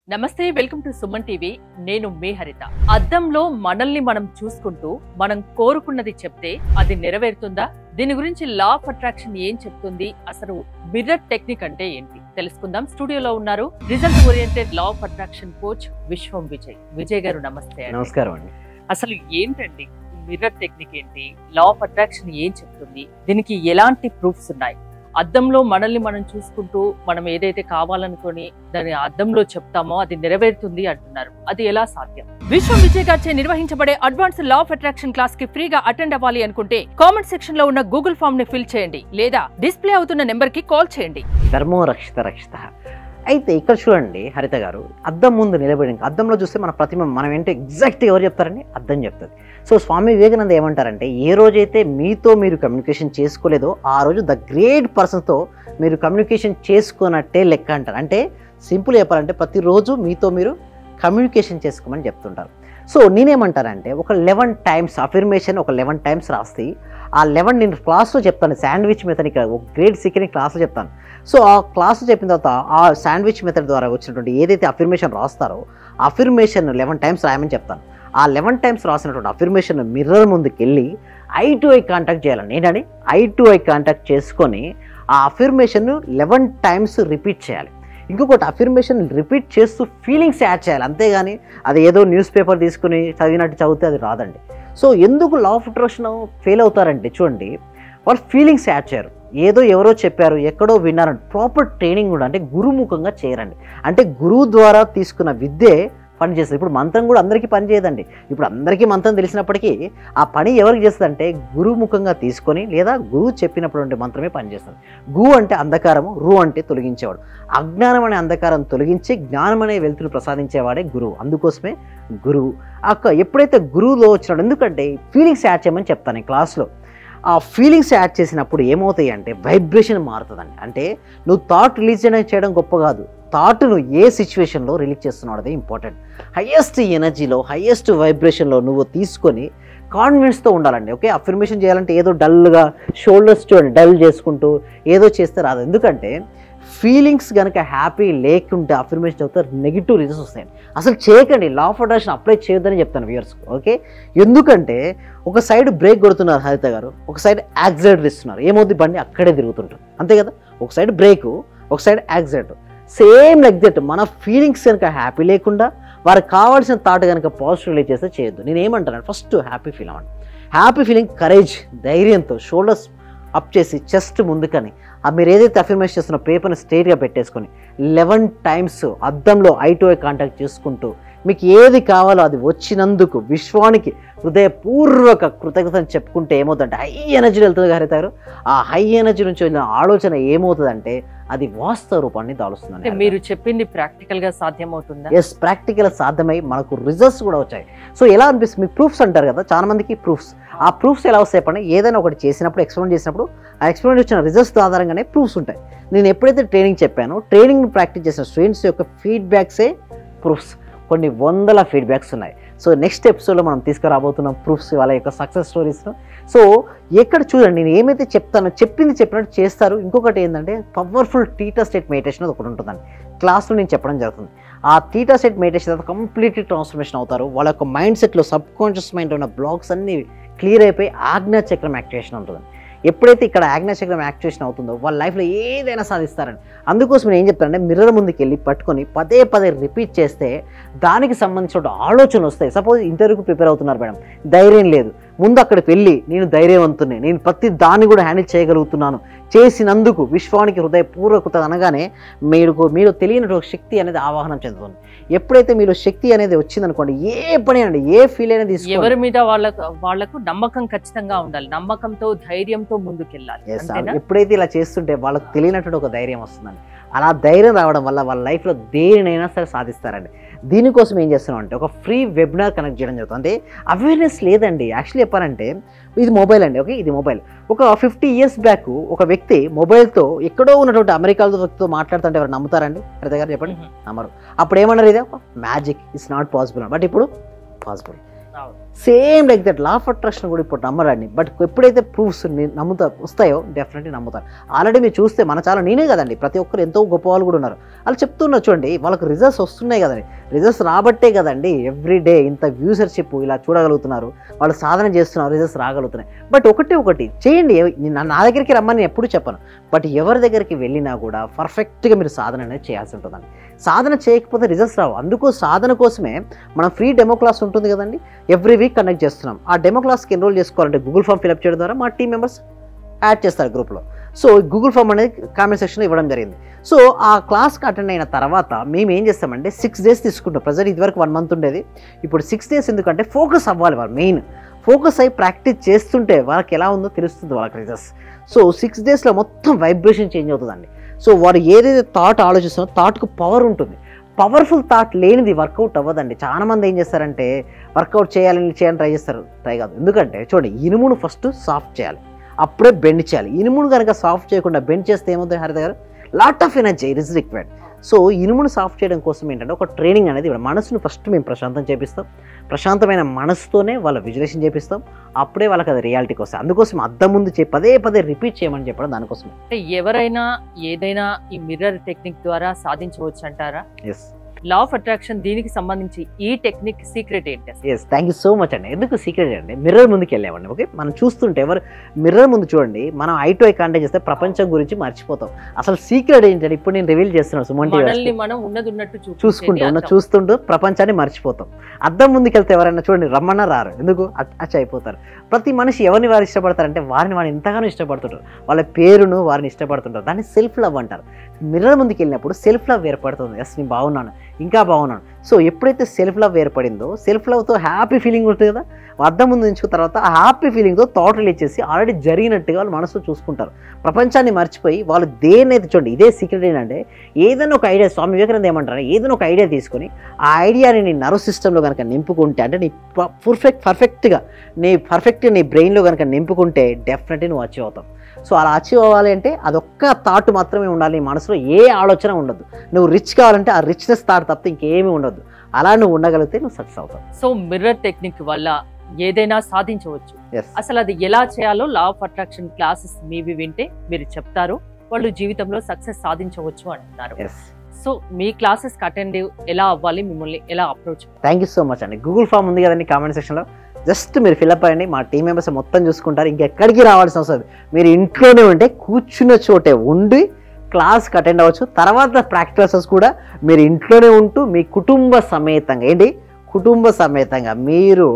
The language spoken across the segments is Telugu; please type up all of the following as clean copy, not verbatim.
నమస్తే, వెల్కమ్ టు సుమన్ టీవీ. నేను మీ హరిత. అద్దంలో మనల్ని మనం చూసుకుంటూ మనం కోరుకున్నది చెప్తే అది నెరవేరుతుందా? దీని గురించి లా ఆఫ్ అట్రాక్షన్ ఏం చెప్తుంది? అసలు మిర్రర్ టెక్నిక్ అంటే ఏంటి తెలుసుకుందాం. స్టూడియోలో ఉన్నారు result oriented law of attraction coach విశ్వం విజయ్. విజయ్ గారు నమస్తే. నమస్కారం అండి. అసలు ఏంటండి మిర్రర్ టెక్నిక్ ఏంటి? లా ఆఫ్ అట్రాక్షన్ ఏం చెప్తుంది? దీనికి ఎలాంటి ప్రూఫ్స్ ఉన్నాయి? అద్దంలో మనల్ని మనం చూసుకుంటూ మనం ఏదైతే కావాలనుకొని దాని అద్దంలో చెప్తామో అది నెరవేరుతుంది అంటున్నారు. అది ఎలా సాధ్యం? విశ్వం విజయ్ గారిచే నిర్వహించబడే advance law of attraction class కి ఫ్రీగా అటెండ్ అవ్వాలి అనుకుంటే కామెంట్ సెక్షన్ లో ఉన్న గూగుల్ ఫామ్ ని ఫిల్ చేయండి, లేదా డిస్ప్లే అవుతున్న నెంబర్ కి కాల్ చేయండి. ధర్మో రక్షిత రక్షిత. అయితే ఇక్కడ చూడండి హరిత గారు, అద్దం ముందు నిలబడి అద్దంలో చూస్తే మన ప్రతిమ మనం ఏంటో ఎగ్జాక్ట్గా ఎవరు చెప్తారండి? అద్దం చెప్తుంది. సో స్వామి వివేకానంద ఏమంటారంటే, ఏ రోజైతే మీతో మీరు కమ్యూనికేషన్ చేసుకోలేదో ఆ రోజు ద గ్రేట్ పర్సన్తో మీరు కమ్యూనికేషన్ చేసుకున్నట్టే లెక్క అంటారు. అంటే సింపుల్ చెప్పాలంటే ప్రతిరోజు మీతో మీరు కమ్యూనికేషన్ చేసుకోమని చెప్తుంటారు. సో నేనేమంటానంటే ఒక 11 టైమ్స్ అఫర్మేషన్ ఒక 11 టైమ్స్ రాస్తే ఆ 11 నేను క్లాస్లో చెప్తాను. శాండ్విచ్ మెథడ్ ఇక్కడ ఒక గ్రేట్ సీక్రెట్ క్లాస్లో చెప్తాను. సో ఆ క్లాస్ చెప్పిన తర్వాత ఆ శాండ్విచ్ మెథడ్ ద్వారా వచ్చినటువంటి ఏదైతే అఫర్మేషన్ రాస్తారో అఫర్మేషన్ 11 టైమ్స్ రాయమని చెప్తాను. ఆ 11 టైమ్స్ రాసినటువంటి అఫర్మేషన్ మిర్రర్ ముందుకు వెళ్ళి ఐ టు ఐ కాంటాక్ట్ చేయాలండి. ఏంటండి? ఐ టు ఐ కాంటాక్ట్ చేసుకొని ఆ అఫర్మేషన్ 11 టైమ్స్ రిపీట్ చేయాలి. ఇంకొకటి అఫర్మేషన్ రిపీట్ చేస్తూ ఫీలింగ్స్ యాడ్ చేయాలి. అంతేగాని అది ఏదో న్యూస్ పేపర్ తీసుకుని చదివినట్టు చదివితే అది రాదండి. సో ఎందుకు లా ఆఫ్ అట్రాక్షన్ ఫెయిల్ అవుతారంటే చూడండి, వాళ్ళు ఫీలింగ్స్ యాడ్ చేయరు. ఏదో ఎవరో చెప్పారు, ఎక్కడో విన్నారండి. ప్రాపర్ ట్రైనింగ్ కూడా అంటే గురుముఖంగా చేయరండి. అంటే గురువు ద్వారా తీసుకున్న విద్యే పని చేస్తుంది. ఇప్పుడు మంత్రం కూడా అందరికీ పని చేయదండి. ఇప్పుడు అందరికీ మంత్రం తెలిసినప్పటికీ ఆ పని ఎవరికి చేస్తుందంటే గురుముఖంగా తీసుకొని లేదా గురువు చెప్పినప్పుడు మంత్రమే పనిచేస్తుంది. గు అంటే అంధకారము, రు అంటే తొలగించేవాడు. అజ్ఞానం అనే అంధకారం తొలగించి జ్ఞానం అనే వెలుతురు ప్రసాదించేవాడే గురువు. అందుకోసమే గురువు ఎప్పుడైతే గురువులో వచ్చినాడు, ఎందుకంటే ఫీలింగ్స్ యాడ్ చేయమని చెప్తాను ఈ క్లాస్లో. ఆ ఫీలింగ్స్ యాడ్ చేసినప్పుడు ఏమవుతాయి అంటే వైబ్రేషన్ మారుతుందండి. అంటే నువ్వు థాట్ రిలీజ్ చేయడం గొప్ప కాదు, థాట్ను ఏ సిచ్యువేషన్లో రిలీజ్ చేస్తున్నాడు అదే ఇంపార్టెంట్. హయ్యెస్ట్ ఎనర్జీలో హయ్యెస్ట్ వైబ్రేషన్లో నువ్వు తీసుకొని కాన్ఫిడెన్స్తో ఉండాలండి. ఓకే, అఫర్మేషన్ చేయాలంటే ఏదో డల్గా షోల్డర్స్ చూడండి డల్ చేసుకుంటూ ఏదో చేస్తే రాదు. ఎందుకంటే ఫీలింగ్స్ కనుక హ్యాపీ లేకుంటే అఫర్మేషన్ అవుతారు నెగిటివ్ రిజల్ట్స్ వస్తాయండి. అసలు చేయకండి. లా ఆఫ్ అట్రాక్షన్ అప్లై చేయొద్దని చెప్తాను వ్యూయర్స్కి. ఓకే, ఎందుకంటే ఒక సైడ్ బ్రేక్ కొడుతున్నారు హరిత గారు, ఒక సైడ్ యాక్సిలేటర్ ఇస్తున్నారు. ఏమవుతుంది? బండి అక్కడే తిరుగుతుంటారు, అంతే కదా. ఒక సైడ్ బ్రేకు, ఒక side accelerator. Same like that మన ఫీలింగ్స్ కనుక హ్యాపీ లేకుండా వారికి కావాల్సిన థాట్ కనుక పాజిటివ్ రిలీజ్ చేస్తే చేయొద్దు. నేను ఏమంటాను, ఫస్ట్ హ్యాపీ ఫీల్ అవ్వండి. హ్యాపీ ఫీలింగ్ కరేజ్, ధైర్యంతో షోల్డర్స్ అప్ చేసి చెస్ట్ ముందుకని మీరు ఏదైతే అఫర్మేషన్ చేస్తున్న పేపర్ని స్ట్రైట్గా పెట్టేసుకొని 11 టైమ్స్ అద్దంలో ఐ టు ఐ కాంటాక్ట్ చేసుకుంటూ మీకు ఏది కావాలో అది వచ్చినందుకు విశ్వానికి హృదయపూర్వక కృతజ్ఞతను చెప్పుకుంటే ఏమవుతుందంటే హై ఎనర్జీ వెళ్తుంది హరిత గారు. ఆ హై ఎనర్జీ నుంచి వచ్చిన ఆలోచన ఏమవుతుందంటే అది వాస్తవ రూపాన్ని దాలుస్తుంది. మీరు చెప్పింది ప్రాక్టికల్ గా సాధ్యమవుతుందా? ఎస్, ప్రాక్టికల్ సాధ్యమై మనకు రిజల్ట్స్ కూడా వచ్చాయి. సో ఎలా అనిపిస్తుంది? మీకు ప్రూఫ్స్ అంటారు కదా, చాలా మందికి ప్రూఫ్స్. ఆ ప్రూఫ్స్ ఎలా వస్తాయి చెప్పండి? ఏదైనా ఒకటి చేసినప్పుడు ఎక్స్పెరిమెంట్ చేసినప్పుడు ఆ ఎక్స్పెరిమెంట్ వచ్చిన రిజల్ట్స్ ఆధారంగానే ప్రూఫ్స్ ఉంటాయి. నేను ఎప్పుడైతే ట్రైనింగ్ చెప్పానో ట్రైనింగ్ ప్రాక్టీస్ చేసిన స్టూడెంట్స్ యొక్క ఫీడ్బ్యాక్సే ప్రూఫ్స్. కొన్ని వందల ఫీడ్బ్యాక్స్ ఉన్నాయి. సో నెక్స్ట్ ఎపిసోడ్లో మనం తీసుకురాబోతున్నాం ప్రూఫ్స్, వాళ్ళ యొక్క సక్సెస్ స్టోరీస్ను. సో ఎక్కడ చూడండి, నేను ఏమైతే చెప్తానో చెప్పింది చెప్పినట్టు చేస్తారు. ఇంకొకటి ఏంటంటే పవర్ఫుల్ టీటా స్టేట్ మెడిటేషన్ అది ఒకటి ఉంటుందండి. క్లాస్లో నేను చెప్పడం జరుగుతుంది. ఆ టీటా స్టేట్ మెడిటేషన్ తర్వాత కంప్లీట్లీ ట్రాన్స్ఫర్మేషన్ అవుతారు. వాళ్ళ యొక్క మైండ్ సెట్లో సబ్ కాన్షియస్ మైండ్ ఉన్న బ్లాక్స్ అన్నీ క్లియర్ అయిపోయి ఆజ్ఞా చక్రం యాక్టివేషన్ ఉంటుంది. ఎప్పుడైతే ఇక్కడ ఆజ్ఞా చక్రం యాక్టివేషన్ అవుతుందో వాళ్ళ లైఫ్లో ఏదైనా సాధిస్తారండి. అందుకోసం నేను ఏం చెప్తానంటే మిర్రర్ ముందుకు వెళ్ళి పట్టుకొని పదే పదే రిపీట్ చేస్తే దానికి సంబంధించిన ఆలోచనలు వస్తాయి. సపోజ్ ఇంటర్వ్యూకి ప్రిపేర్ అవుతున్నారు మేడం, ధైర్యం లేదు, ముందు అక్కడికి వెళ్ళి నేను ధైర్యవంతుని, నేను ప్రతి దాన్ని కూడా హ్యాండిల్ చేయగలుగుతున్నాను, చేసినందుకు విశ్వానికి హృదయపూర్వకత అనగానే మీరు తెలియని శక్తి అనేది ఆవాహనం చెందుతుంది. ఎప్పుడైతే మీరు శక్తి అనేది వచ్చిందనుకోండి, ఏ పని అండి ఏ ఫీల్ అనేది ఎవరి మీద వాళ్ళకు నమ్మకం ఖచ్చితంగా ఉండాలి. నమ్మకంతో ధైర్యంతో ముందుకెళ్ళాలి. ఎప్పుడైతే ఇలా చేస్తుంటే వాళ్ళకు తెలియనట్టు ఒక ధైర్యం వస్తుందండి. అలా ధైర్యం రావడం వల్ల వాళ్ళ లైఫ్లో దేనినైనా సరే సాధిస్తారండి. దీనికోసం ఏం చేస్తున్నాం అంటే ఒక ఫ్రీ వెబినార్ కనెక్ట్ చేయడం జరుగుతుంది. అంటే అవేర్నెస్ లేదండి. యాక్చువల్లీ చెప్పారంటే ఇది మొబైల్ అండి. ఓకే, ఇది మొబైల్. ఒక 50 years బ్యాక్ ఒక వ్యక్తి మొబైల్తో ఎక్కడో ఉన్నటువంటి అమెరికాలో వ్యక్తితో మాట్లాడుతుంటే ఎవరు నమ్ముతారండి? హరిత గారు చెప్పండి, నమ్మరు. అప్పుడు ఏమన్నారు? ఇదే magic, it's not possible. But ఇప్పుడు possible. Same like that law of attraction కూడా ఇప్పుడు నమ్మరండి. బట్ ఎప్పుడైతే ప్రూఫ్స్ వస్తాయో డెఫినెట్లీ నమ్ముతారు. ఆల్రెడీ మీరు చూస్తే మన చాలా నేనే కదండి, ప్రతి ఒక్కరు ఎంతో గొప్ప వాళ్ళు కూడా ఉన్నారు. వాళ్ళు చెప్తున్నారు చూడండి, వాళ్ళకు రిజల్ట్స్ వస్తున్నాయి కదండి, రిజల్ట్స్ రాబట్టే కదండి ఎవ్రీ డే ఇంత వ్యూసర్షిప్ ఇలా చూడగలుగుతున్నారు, వాళ్ళు సాధన చేస్తున్నారు, రిజల్ట్స్ రాగలుగుతున్నాయి. బట్ ఒకటి చేయండి, నా దగ్గరికి రమ్మని ఎప్పుడు చెప్పను, బట్ ఎవరి దగ్గరికి వెళ్ళినా కూడా పర్ఫెక్ట్గా మీరు సాధన అనేది చేయాల్సి ఉంటుందండి. సాధన చేయకపోతే రిజల్ట్స్ రావు. అందుకు సాధన కోసమే మనం ఫ్రీ డెమో క్లాస్ ఉంటుంది కదండి, ఎవ్రీ వీక్ కండక్ట్ చేస్తున్నాం. ఆ డెమో క్లాస్కి ఎన్రోల్ చేసుకోవాలంటే గూగుల్ ఫామ్ ఫిల్అప్ చేయడం ద్వారా మా టీం మెంబర్స్ యాడ్ చేస్తారు గ్రూప్లో. సో గూగుల్ ఫామ్ అనేది కామెంట్ సెక్షన్లో ఇవ్వడం జరిగింది. సో ఆ క్లాస్కి అటెండ్ అయిన తర్వాత మేము ఏం చేస్తామంటే 6 days తీసుకుంటాం. ప్రజెంట్ ఇదివరకు 1 month ఉండేది, ఇప్పుడు 6 days. ఎందుకంటే ఫోకస్ అవ్వాలి, వాళ్ళు మెయిన్ ఫోకస్ అయ్యి ప్రాక్టీస్ చేస్తుంటే వాళ్ళకి ఎలా ఉందో తెలుస్తుంది వాళ్ళకి రిజల్ట్స్. సో 6 daysలో మొత్తం వైబ్రేషన్ చేంజ్ అవుతుందండి. సో వారు ఏదైతే థాట్ ఆలోచిస్తున్నారో థాట్కు పవర్ ఉంటుంది. పవర్ఫుల్ థాట్ లేనిది వర్కౌట్ అవ్వదండి. చాలామంది ఏం చేస్తారంటే వర్కౌట్ చేయాలని ట్రై చేస్తారు, ట్రై కాదు. ఎందుకంటే చూడండి, ఇనుమును ఫస్ట్ సాఫ్ట్ చేయాలి, అప్పుడే బెండ్ చేయాలి. ఇనుమును కనుక సాఫ్ట్ చేయకుండా బెండ్ చేస్తే ఏమవుతుంది హరిత గారు, lot of energy is required. So ఇనుమును సాఫ్ట్ చేయడం కోసం ఏంటంటే ఒక ట్రైనింగ్ అనేది ఇవ్వడం. మనసును ఫస్ట్ మేము ప్రశాంతం చేపిస్తాం, ప్రశాంతమైన మనసుతోనే వాళ్ళ విజులేషన్ చేపిస్తాం, అప్పుడే వాళ్ళకి అది రియాలిటీకి వస్తాయి. అందుకోసం అద్దం ముందు పదే రిపీట్ చేయమని చెప్పడం దానికోసం. అంటే ఎవరైనా ఏదైనా ఈ మిర్రర్ టెక్నిక్ ద్వారా సాధించవచ్చు అంటారా? ఎస్, లా ఆఫ్ అట్రాక్షన్ దీనికి సంబంధించి ఈ టెక్నిక్ సీక్రెట్ ఏంటి? Yes, thank you so much అండి. ఎందుకు సీక్రెట్ అండి, మిర్రర్ ముందుకు వెళ్ళామండి. ఓకే, మనం చూస్తుంటే మిర్రర్ ముందు చూడండి, మనం ఐ టు ఐ కాంటాక్ట్ చేస్తే ప్రపంచం గురించి మర్చిపోతాం. అసలు సీక్రెట్ ఏంటంటే ఇప్పుడు నేను రివీల్ చేస్తున్నాను, సుమన్ టీవీ మనం ఉన్నది ఉన్నట్టు చూస్తుంటూ ప్రపంచాన్ని మర్చిపోతాం. అద్దం ముందుకు వెళ్తే ఎవరైనా చూడండి రమ్మన్నా రారు, ఎందుకు అచ్చ అయిపోతారు. ప్రతి మనిషి ఎవరిని వారు ఇష్టపడతారంటే వారిని ఎంతగానో ఇష్టపడుతుంటారు, వాళ్ళ పేరును వారిని ఇష్టపడుతుంటారు. దాన్ని సెల్ఫ్ లవ్ అంటారు. మిర్రర్ ముందుకు వెళ్ళినప్పుడు సెల్ఫ్ లవ్ ఏర్పడుతుంది. ఎస్, నేను బాగున్నాను, ఇంకా బాగున్నాను. సో ఎప్పుడైతే సెల్ఫ్ లవ్ ఏర్పడిందో, సెల్ఫ్ లవ్తో హ్యాపీ ఫీలింగ్ ఉంటుంది కదా, అద్దం ముందు ఉంచుకున్న తర్వాత ఆ హ్యాపీ ఫీలింగ్తో థాట్ రిలీజ్ చేసి ఆల్రెడీ జరిగినట్టుగా వాళ్ళు మనసులో చూసుకుంటారు. ప్రపంచాన్ని మర్చిపోయి వాళ్ళు దేన్నైతే చూడండి, ఇదే సీక్రెట్ ఏంటంటే ఏదైనా ఒక ఐడియా, స్వామి వివేకానంద ఏమంటారు, ఏదైనా ఒక ఐడియా తీసుకొని ఆ ఐడియాని నీ నర్వ్ సిస్టంలో కనుక నింపుకుంటే, అంటే నీ పర్ఫెక్ట్గా నీ బ్రెయిన్లో కనుక నింపుకుంటే డెఫినెట్లీ నువ్వు అచీవ్ అవుతావు. సో అలా అచీవ్ అవ్వాలి అంటే అదొక్క థాట్ మాత్రమే ఉండాలి, నీ మనసులో ఏ ఆలోచన ఉండదు. నువ్వు రిచ్ కావాలంటే ఆ రిచ్నెస్ థాట్ తప్ప ఇంకేమీ ఉండదు. అలా నువ్వు ఉండగలిగితే నువ్వు సక్సెస్ అవుతావు. సో మిర్రర్ టెక్నిక్ వల్ల ఏదైనా సాధించవచ్చు. అసలు అది ఎలా చేయాలో లా ఆఫ్ అట్రాక్షన్ క్లాసెస్ మీవి వింటే మీరు చెప్తారు, వాళ్ళు జీవితంలో సక్సెస్ సాధించవచ్చు అంటున్నారు. సో మీ క్లాసెస్ అటెండ్ ఎలా అవ్వాలి, మిమ్మల్ని ఎలా approach? Thank you so much అండి. గూగుల్ ఫామ్ ఉంది కదండి కామెంట్ సెక్షన్లో, జస్ట్ మీరు ఫిల్అప్ అయ్యండి, మా టీం మెంబర్స్ మొత్తం చూసుకుంటారు. ఇంకెక్కడికి రావాల్సిన అవసరం, మీరు ఇంట్లోనే ఉంటే కూర్చున్న చోటే ఉండి క్లాస్కి అటెండ్ అవ్వచ్చు. తర్వాత ప్రాక్టీసెస్ కూడా మీరు ఇంట్లోనే ఉంటూ మీ కుటుంబ సమేతంగా మీరు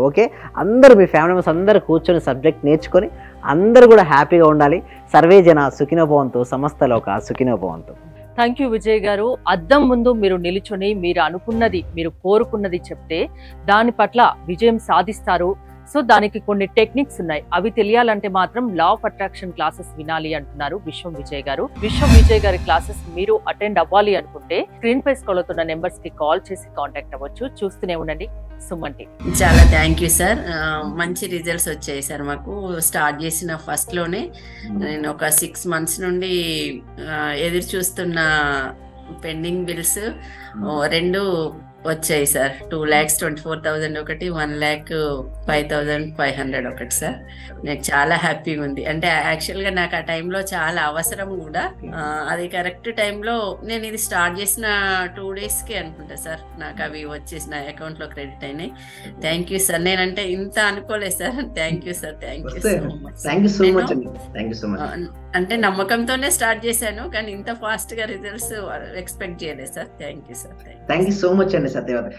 అందరూ మీ ఫ్యామిలీ మెంబర్స్ అందరూ కూర్చొని సబ్జెక్ట్ నేర్చుకొని అందరూ కూడా హ్యాపీగా ఉండాలి. సర్వే జన సుఖినో భవంతు, సమస్త లోక సుఖినో భవంతు. థ్యాంక్ యూ విజయ్ గారు. అద్దం ముందు మీరు నిలుచొని మీరు అనుకున్నది, మీరు కోరుకున్నది చెప్తే దాని పట్ల విజయం సాధిస్తారు. సో దానికి కొన్ని టెక్నిక్స్ ఉన్నాయి, అవి తెలియాలంటే మాత్రం లా ఆఫ్ అట్రాక్షన్ క్లాసెస్ వినాలి అంటున్నారు విశ్వం విజయ్ గారు. విశ్వం విజయ్ గారి క్లాసెస్ మీరు అటెండ్ అవ్వాలి అనుకుంటే స్క్రీన్ పై స్క్రోల్ అవుతున్న నెంబర్స్ కి కాల్ చేసి కాంటాక్ట్ అవ్వచ్చు. చూస్తూనే ఉండండి సుమన్ టీవీ. చాలా థ్యాంక్ యూ సార్. మంచి రిజల్ట్స్ వచ్చాయి సార్. మాకు స్టార్ట్ చేసిన ఫస్ట్ లోనే నేను ఒక 6 months నుండి ఎదురు చూస్తున్న పెండింగ్ బిల్స్ 2 వచ్చాయి సార్. 2,24,000 ఒకటి, 1,05,500 ఒకటి సార్. నాకు చాలా హ్యాపీగా ఉంది. అంటే యాక్చువల్గా నాకు ఆ టైంలో చాలా అవసరం కూడా. అది కరెక్ట్ టైంలో నేను ఇది స్టార్ట్ చేసిన 2 daysకి అనుకుంటా సార్ నాకు అవి వచ్చేసి నా అకౌంట్లో క్రెడిట్ అయినాయి. Thank you sir. నేనంటే ఇంత అనుకోలేదు sir. Thank you sir. Thank you so much. అంటే నమ్మకంతోనే స్టార్ట్ చేశాను, కానీ ఇంత ఫాస్ట్గా రిజల్ట్స్ ఎక్స్పెక్ట్ చేయలేదు sir. Thank you sir. Thank you so much అండి సత్యవతి.